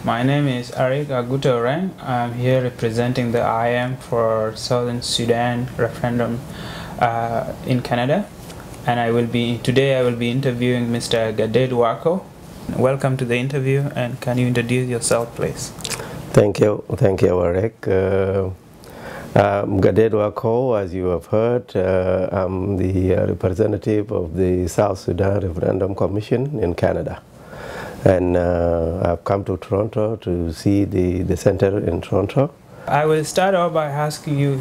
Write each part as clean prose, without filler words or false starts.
My name is Arik Agutoreng. I'm here representing the IM for Southern Sudan Referendum in Canada, and today I will be interviewing Mr. Gatdeet Wakou. Welcome to the interview, and can you introduce yourself, please? Thank you, Arik. I'm Gatdeet Wakou, as you have heard. I'm the representative of the South Sudan Referendum Commission in Canada. And I've come to Toronto to see the center in Toronto. I will start off by asking you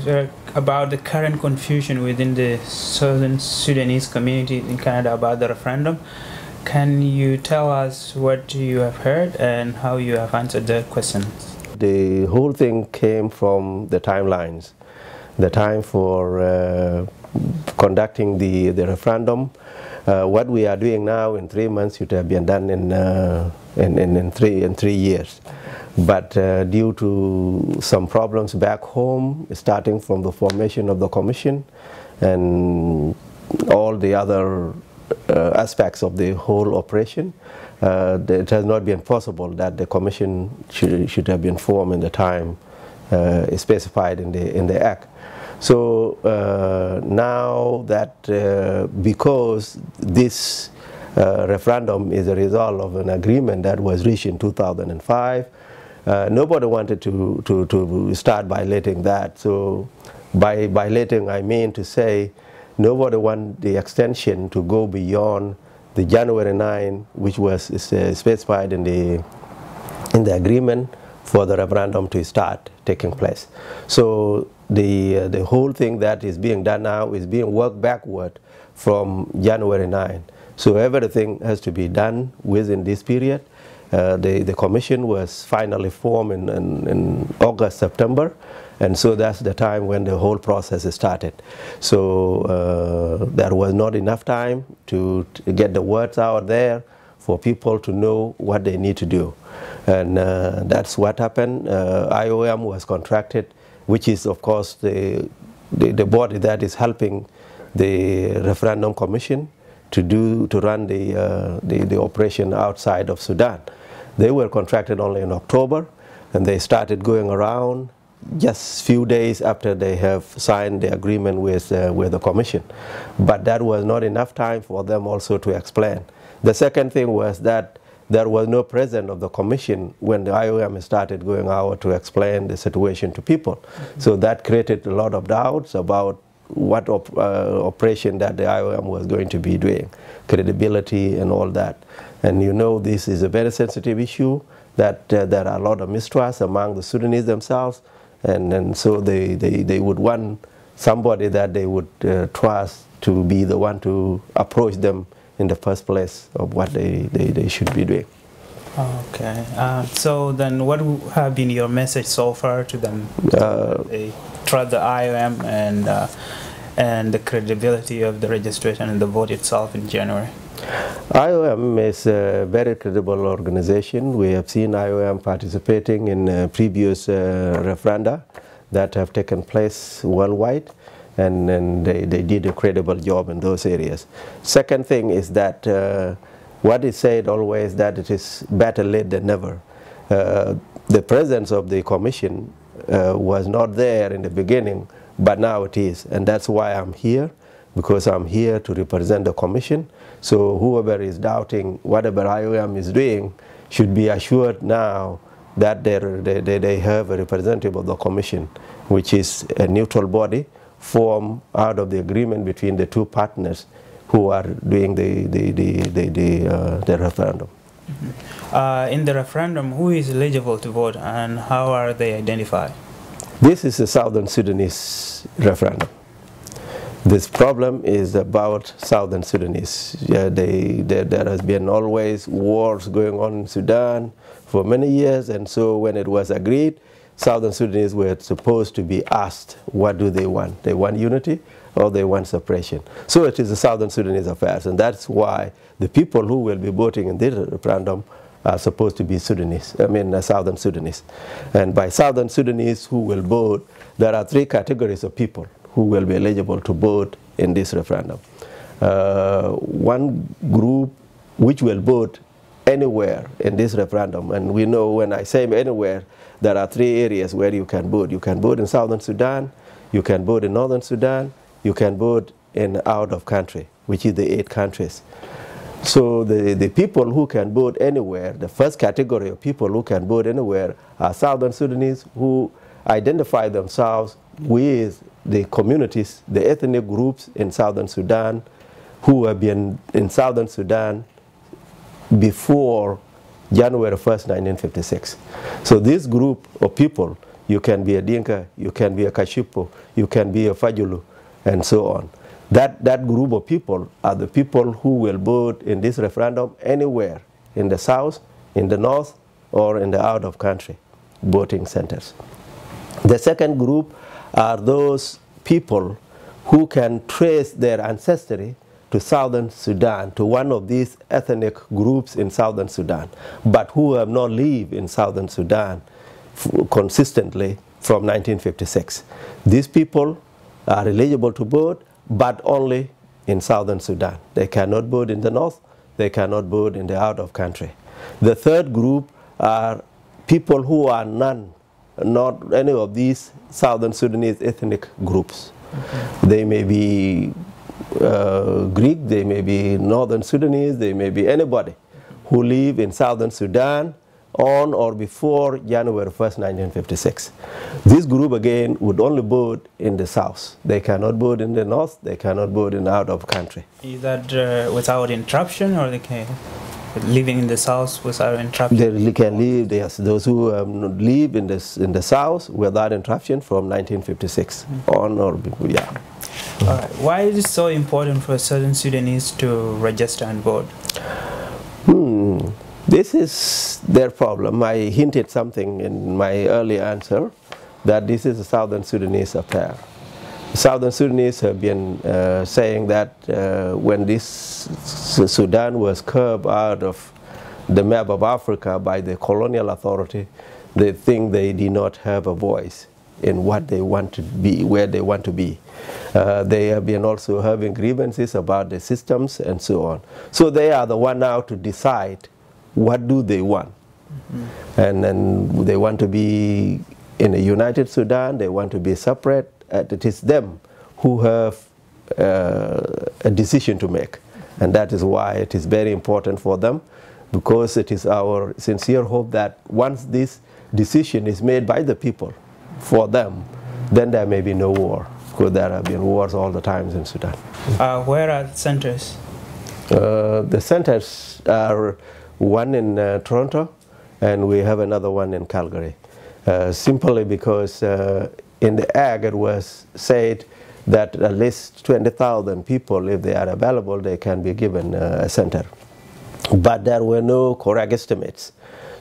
about the current confusion within the Southern Sudanese community in Canada about the referendum. Can you tell us what you have heard and how you have answered the questions? The whole thing came from the timelines. The time for conducting the referendum. What we are doing now in 3 months should have been done in three years. But due to some problems back home, starting from the formation of the commission and all the other aspects of the whole operation, it has not been possible that the commission should have been formed in the time specified in the Act. So now that because this referendum is a result of an agreement that was reached in 2005, nobody wanted to start violating that. So by violating, I mean to say nobody wanted the extension to go beyond the January 9, which was specified in the agreement for the referendum to start taking place. So the whole thing that is being done now is being worked backward from January 9. So everything has to be done within this period. The commission was finally formed in August, September, and so that's the time when the whole process started. So there was not enough time to get the words out there for people to know what they need to do. And that's what happened. IOM was contracted, which is of course the body that is helping the referendum commission to run the operation outside of Sudan. They were contracted only in October, and they started going around just few days after they have signed the agreement with the commission. But that was not enough time for them also to explain. The second thing was that there was no president of the commission when the IOM started going out to explain the situation to people. So that created a lot of doubts about what operation that the IOM was going to be doing, credibility and all that. And you know, this is a very sensitive issue, that there are a lot of mistrust among the Sudanese themselves, and so they would want somebody that they would trust to be the one to approach them in the first place of what they should be doing. Okay. So then what have been your message so far to them? They trust the IOM and the credibility of the registration and the vote itself in January? IOM is a very credible organization. We have seen IOM participating in previous referenda that have taken place worldwide, and they did a credible job in those areas. Second thing is that what is said always, that it is better late than never. The presence of the commission was not there in the beginning, but now it is, and that's why I'm here, because I'm here to represent the commission. So whoever is doubting whatever IOM is doing should be assured now that they have a representative of the commission, which is a neutral body formed out of the agreement between the two partners who are doing the referendum. In the referendum, who is eligible to vote and how are they identified? This is a Southern Sudanese referendum. This problem is about Southern Sudanese. Yeah, there has been always wars going on in Sudan for many years, and so when it was agreed, Southern Sudanese were supposed to be asked, what do they want? They want unity or they want separation? So it is a Southern Sudanese affairs, and that's why the people who will be voting in this referendum are supposed to be Sudanese, Southern Sudanese. And by Southern Sudanese who will vote, there are three categories of people who will be eligible to vote in this referendum. One group which will vote anywhere in this referendum. And we know when I say anywhere, there are 3 areas where you can vote. You can vote in Southern Sudan, you can vote in Northern Sudan, you can vote in out of country, which is the 8 countries. So the people who can vote anywhere, the first category of people who can vote anywhere are Southern Sudanese who identify themselves with the communities, the ethnic groups in Southern Sudan who have been in Southern Sudan before January 1st, 1956. So this group of people, you can be a Dinka, you can be a Kashipo, you can be a Fajulu, and so on. That group of people are the people who will vote in this referendum anywhere in the south, in the north, or in the out of country voting centers. The second group are those people who can trace their ancestry to Southern Sudan, to one of these ethnic groups in Southern Sudan, but who have not lived in Southern Sudan consistently from 1956. These people are eligible to vote, but only in Southern Sudan. They cannot vote in the north, they cannot vote in the out of country. The third group are people who are not any of these Southern Sudanese ethnic groups. Okay. They may be Greek, they may be Northern Sudanese, they may be anybody who live in Southern Sudan on or before January 1st, 1956. This group again would only vote in the south. They cannot vote in the north, they cannot vote in out of country. Is that without interruption, or they can living in the south without interruption? They can live, yes, those who live in the south without interruption from 1956 on or before, yeah. All right. Why is it so important for Southern Sudanese to register and vote? This is their problem. I hinted something in my earlier answer that this is a Southern Sudanese affair. Southern Sudanese have been saying that when this Sudan was carved out of the map of Africa by the colonial authority, they think they did not have a voice in what they want to be, where they want to be. They have been also having grievances about the systems and so on. So they are the one now to decide what do they want. And then they want to be in a united Sudan, they want to be separate. It is them who have a decision to make. And that is why it is very important for them, because it is our sincere hope that once this decision is made by the people for them, then there may be no war, because there have been wars all the times in Sudan. Where are the centers? The centers are one in Toronto, and we have another one in Calgary. Simply because in the Act it was said that at least 20,000 people, if they are available, they can be given a center. But there were no correct estimates.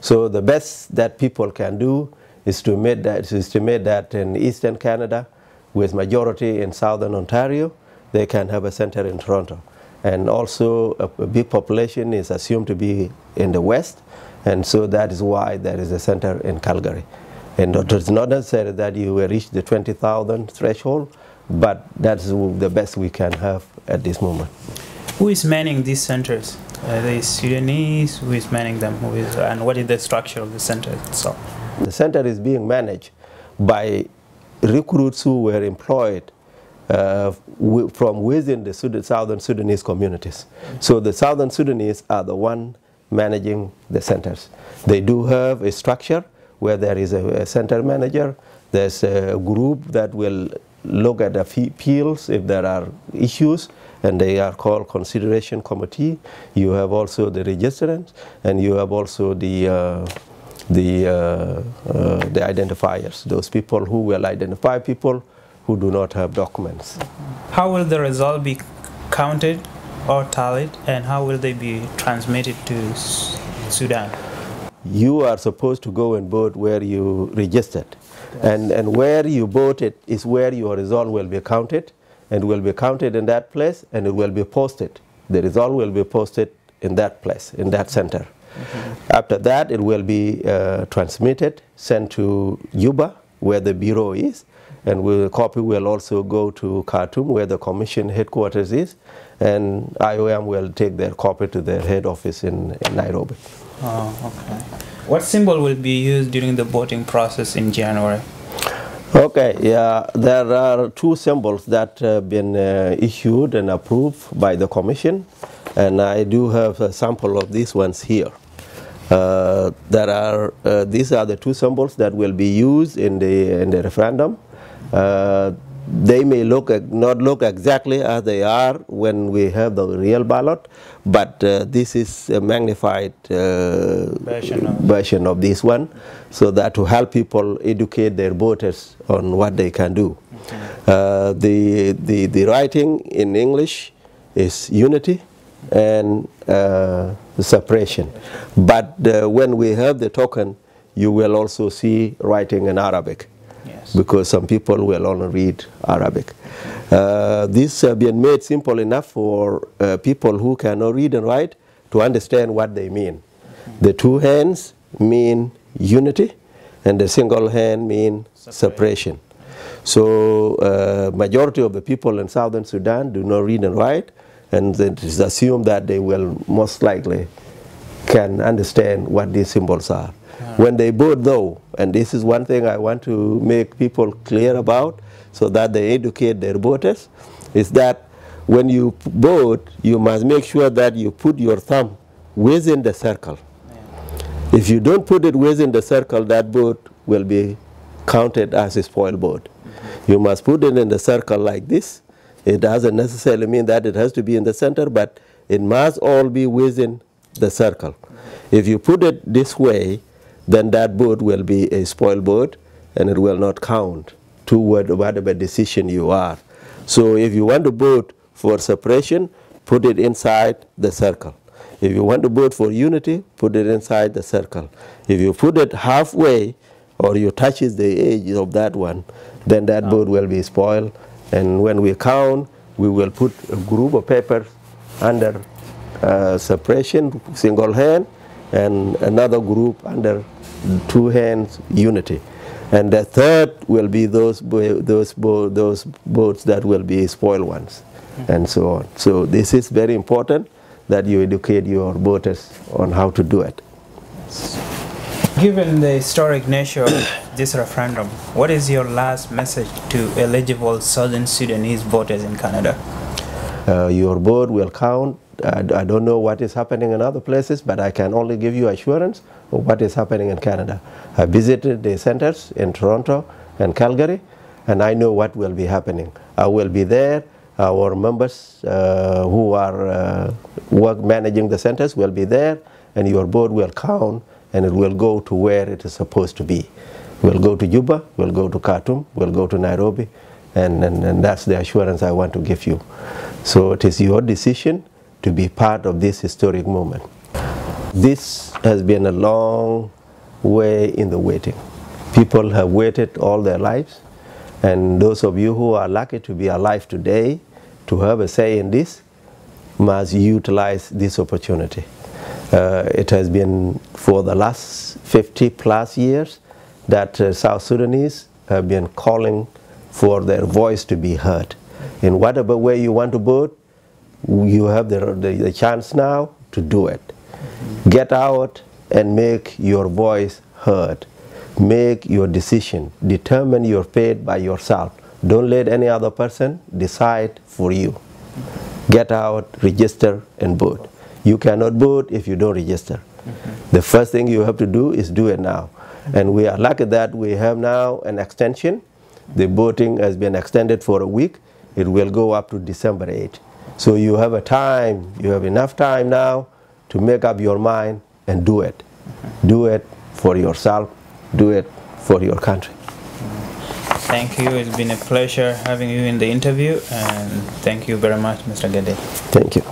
So the best that people can do is to estimate that in Eastern Canada, with majority in Southern Ontario, they can have a center in Toronto. And also a big population is assumed to be in the West, and so that is why there is a center in Calgary. And it is not necessary that you will reach the 20,000 threshold, but that's the best we can have at this moment. Who is manning these centers? Are they Sudanese? Who is manning them? And what is the structure of the center itself? The center is being managed by recruits who were employed from within the Southern Sudanese communities. So the Southern Sudanese are the one managing the centers. They do have a structure where there is a center manager. There's a group that will look at appeals if there are issues, and they are called consideration committee. You have also the registrants, and you have also the identifiers, those people who will identify people who do not have documents. How will the result be counted or tallied, and how will they be transmitted to Sudan? You are supposed to go and vote where you registered. Yes. And where you voted is where your result will be counted, and will be counted in that place, and it will be posted. The result will be posted in that place, in that center. After that, it will be transmitted, sent to Juba, where the bureau is, and the copy will also go to Khartoum, where the commission headquarters is, and IOM will take their copy to their head office in Nairobi. Oh, okay. What symbol will be used during the voting process in January? Okay, yeah, there are two symbols that have been issued and approved by the commission, and I do have a sample of these ones here. These are the two symbols that will be used in the referendum. They may not look exactly as they are when we have the real ballot, but this is a magnified version of this one, so that to help people educate their voters on what they can do. Okay. The writing in English is unity and separation, but when we have the token, you will also see writing in Arabic. Yes. Because some people will only read Arabic. This has been made simple enough for people who cannot read and write to understand what they mean. The two hands mean unity, and the single hand mean separation. So majority of the people in Southern Sudan do not read and write, and it is assumed that they will most likely can understand what these symbols are. When they vote though, and this is one thing I want to make people clear about so that they educate their voters, is that when you vote, you must make sure that you put your thumb within the circle. Yeah. If you don't put it within the circle, that vote will be counted as a spoiled vote. Mm-hmm. You must put it in the circle like this. It doesn't necessarily mean that it has to be in the center, but it must all be within the circle. Mm-hmm. If you put it this way, then that vote will be a spoiled vote, and it will not count toward whatever decision you are. So if you want to vote for separation, put it inside the circle. If you want to vote for unity, put it inside the circle. If you put it halfway, or you touch the edge of that one, then that vote will be spoiled. And when we count, we will put a group of papers under separation, single hand, and another group under two hands, unity. And the third will be those votes that will be spoiled ones, and so on. So this is very important that you educate your voters on how to do it. Given the historic nature of this referendum, what is your last message to eligible Southern Sudanese voters in Canada? Your vote will count. I don't know what is happening in other places, but I can only give you assurance of what is happening in Canada. I visited the centers in Toronto and Calgary, and I know what will be happening. I will be there. Our members who are managing the centers will be there, and your vote will count, and it will go to where it is supposed to be. We'll go to Juba, we'll go to Khartoum, we'll go to Nairobi, and that's the assurance I want to give you. So it is your decision to be part of this historic moment. This has been a long way in the waiting. People have waited all their lives, and those of you who are lucky to be alive today to have a say in this must utilize this opportunity. It has been for the last 50+ years that South Sudanese have been calling for their voice to be heard. In whatever way you want to vote, you have the chance now to do it. Get out and make your voice heard. Make your decision. Determine your fate by yourself. Don't let any other person decide for you. Get out, register, and vote. You cannot vote if you don't register. The first thing you have to do is do it now. And we are lucky that we have now an extension. The voting has been extended for a week. It will go up to December 8th. So you have enough time now to make up your mind and do it. Do it for yourself. Do it for your country. Thank you. It's been a pleasure having you in the interview, and thank you very much, Mr. Gatdeet. Thank you.